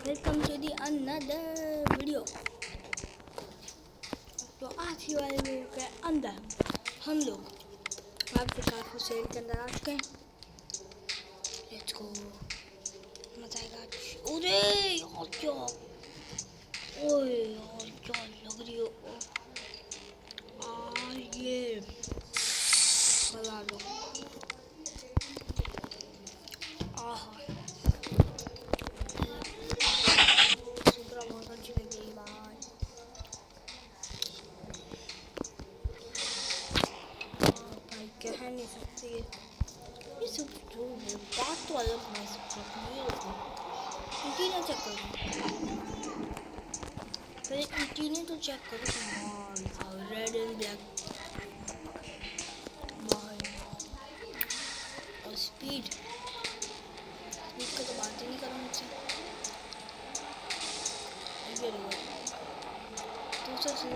Welcome to the another video. तो आज की वाले वीडियो के अंदर हम लोग आपके काफी सेल के अंदर आ चुके हैं। लेट्स गो, मजा आएगा। अरे यार क्या, ओए यार क्या लग रही हो ये खा लो। आहा सुपरा बहुत अच्छी लगी भाई। भाई कह नहीं सकती ये सब जो बात तो अलग नहीं सकती। ये इंटीरियर चेक करो, पहले इंटीरियर तो चेक करो। रेड एंड ब्लैक और स्पीड का तो बात ही नहीं करो मुझसे। ये दूसरा चीज़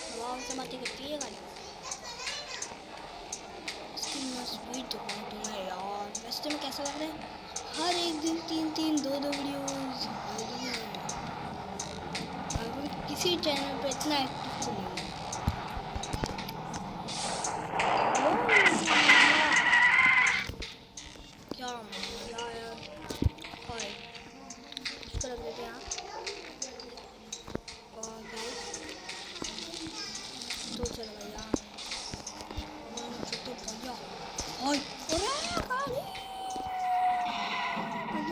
हवा से बातें करती है गाड़ी। इसकी स्पीड तो बहुत है यार। वैसे में कैसा लग रहा है, हर एक दिन 3-3 2-2 वीडियोस किसी चैनल पे इतना एक्टिव तो नहीं है। क्या मजा यार। और इसको रख देते हैं यहाँ। और गाइस तो चलो भैया तो भैया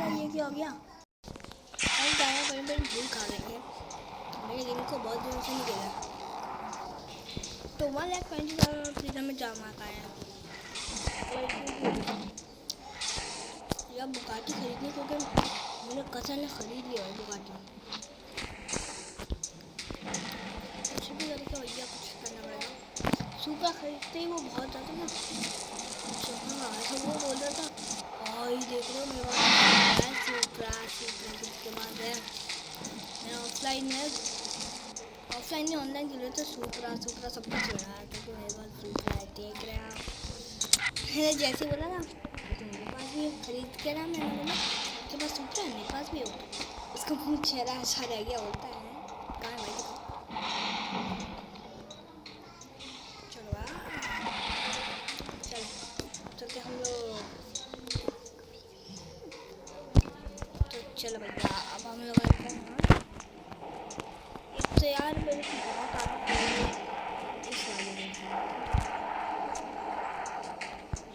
ये क्या हो गया। हम ज़्यादा बड़ी भूल खा रहे हैं। मेरे दिन को बहुत दिनों से नहीं खेला तो 1,20,000 में जा मार पाया। जब बुगाटी खरीदनी क्योंकि मेरे कज़न ने खरीद लिया है बुगाटी। कुछ भी करके भैया कुछ करना पड़ेगा। सुपर खरीदते ही वो बहुत ज़्यादा ना तो वो बोल रहा था और देख लो मेरे पास सुपरा के बाद है मेरा ऑफलाइन है। ऑफलाइन नहीं ऑनलाइन खेल रहे तो सुपरा सब कुछ हो रहा है क्योंकि मेरे पास सुपरा है। देख रहे हैं आप, जैसे बोला ना मेरे पास भी खरीद के ना मैंने बोला आपके पास सुपरा है मेरे पास भी हो। उसका मुँह चेहरा अच्छा रह गया होता है। कहाँ भाई चलो चलते हम लोग। तो चलो भैया अब हम लोग आते हैं एक तो यार मेरे को बहुत आदत है इस वाले में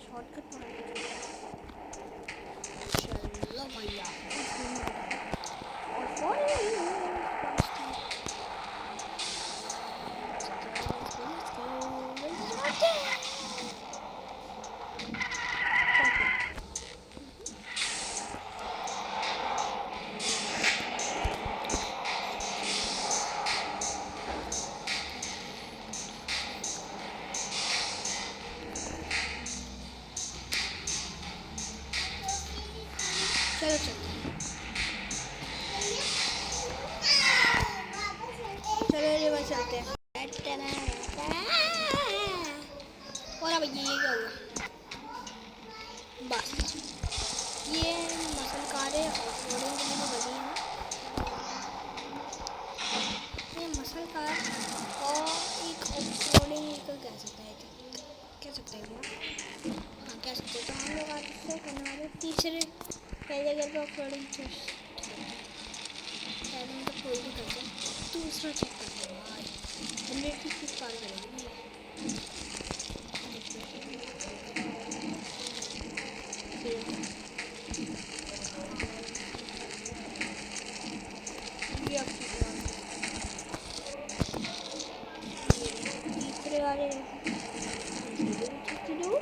शॉर्टकट मार के चलो भैया। चलो ये बात चलते हैं। और अब ये क्या हुआ बस ये मसल कारें ऑफरोडिंग के लिए बनी है। ये मसल कार और एक ऑफरोडिंग का कह सकते हैं क्या हाँ कह सकते हैं। तो हम लोग आज से करने वाले तीसरे पहले घर पर ऑफरोडिंग पहले मतलब कोई भी करते हैं दूसरा चेक करते हैं भाई 100 की कुछ पार करेंगे। तीसरे वाले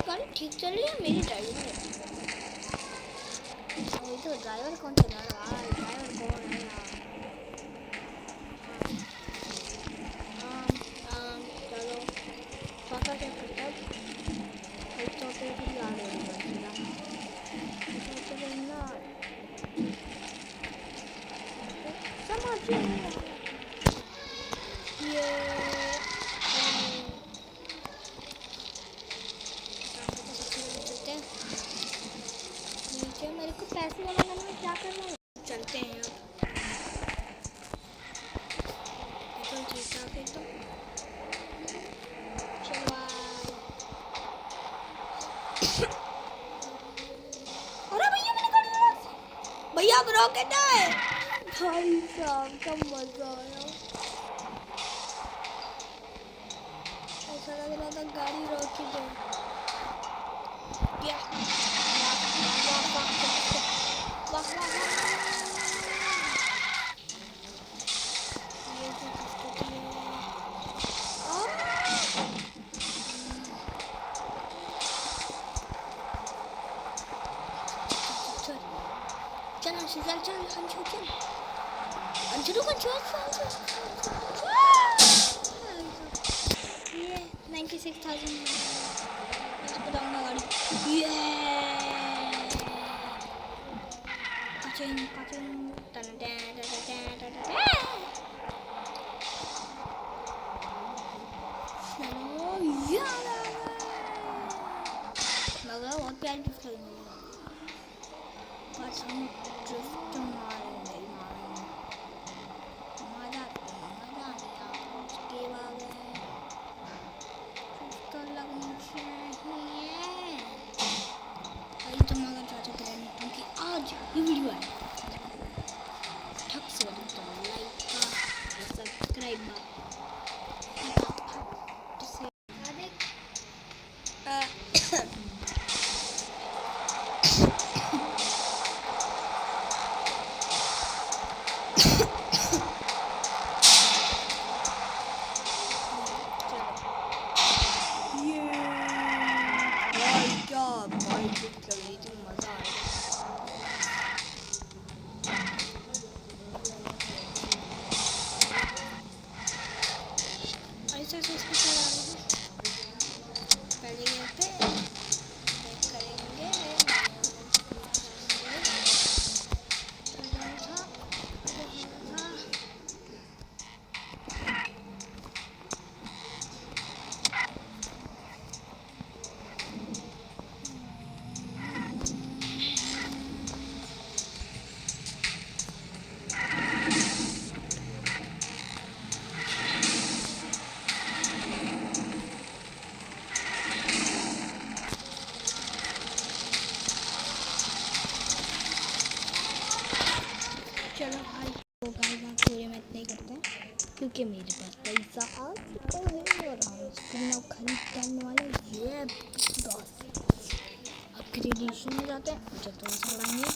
गाड़ी ठीक चल रही है मेरी ड्राइविंग में। वही तो ड्राइवर कौन चला रहा है, ड्राइवर कौन है यार। चलो पापा क्या करता है चौथे भी आ रहे हैं समझ ये चलते हैं। पैसे जमा करने में क्या कर रहे हो? चलते हैं अब तो ठीक ठाक है तो चलो भाई। अरे भैया मैंने गाड़ी चला भैया अब रॉकेट है भाई साहब का मजा आया ऐसा लग रहा था गाड़ी रॉकेट है वाह वाह वाह वाह वाह वाह ये तो किसको चल अंशु चल चल अंशु चल अंशु को चल ये 96,000 इसको डालना गाड़ी ये कचिंग कचिंग टन टन टन टन टन चलो यार मगर बहुत प्यारी ड्रिफ्ट करेंगे बस हम ड्रिफ्ट मारेंगे मजा नहीं उसके बाद ड्रिफ्ट तो लगनी चाहिए अरे तो मगर चाचा कह रहे क्योंकि आज ये वीडियो है ठक से तो लाइक का सब्सक्राइब चलो भाई तो गाइस आप पूरे में इतना ही करते हैं क्योंकि मेरे पास पैसा आ चुका है और हम स्क्रीन अब खरीद करने वाले ये 10 अपग्रेडेशन में जाते हैं जब तो चलाएंगे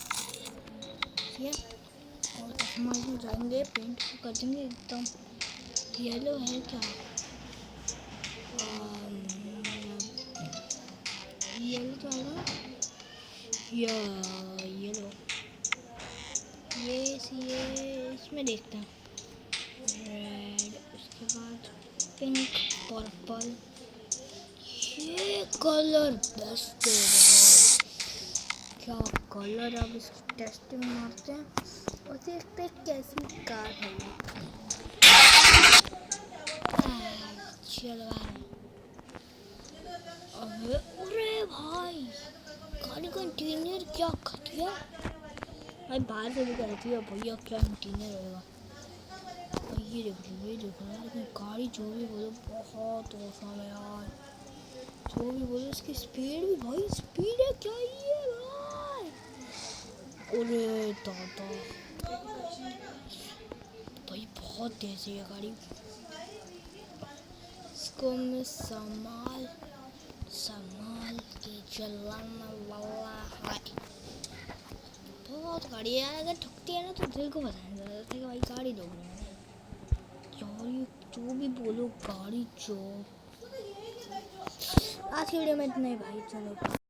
ये और कस्टमाइज में जाएंगे पेंट कर देंगे एकदम येलो है क्या येलो तो है ना येलो ये इसमें देखते हैं रेड उसके बाद पिंक पर्पल ये कलर बेस्ट है क्या कलर अब इसको टेस्ट में मारते हैं और देखते हैं कैसी कार है चलो अरे भाई गाड़ी का इंटीरियर क्या घटिया भाई बाहर से भी कहती है भैया क्या इंटीरियर होगा ये देखो लेकिन गाड़ी जो भी बोलो बहुत औसम है यार जो भी बोलो इसकी स्पीड भी भाई स्पीड है क्या ये भाई अरे दादा भाई बहुत तेज है ये गाड़ी इसको मैं संभाल के चलाना वाला है बहुत गाड़ी यार अगर ठुकती है ना तो दिल को बताने लगता है कि भाई गाड़ी दो यार ये जो भी बोलो गाड़ी जो आज की वीडियो में इतना ही भाई चलो।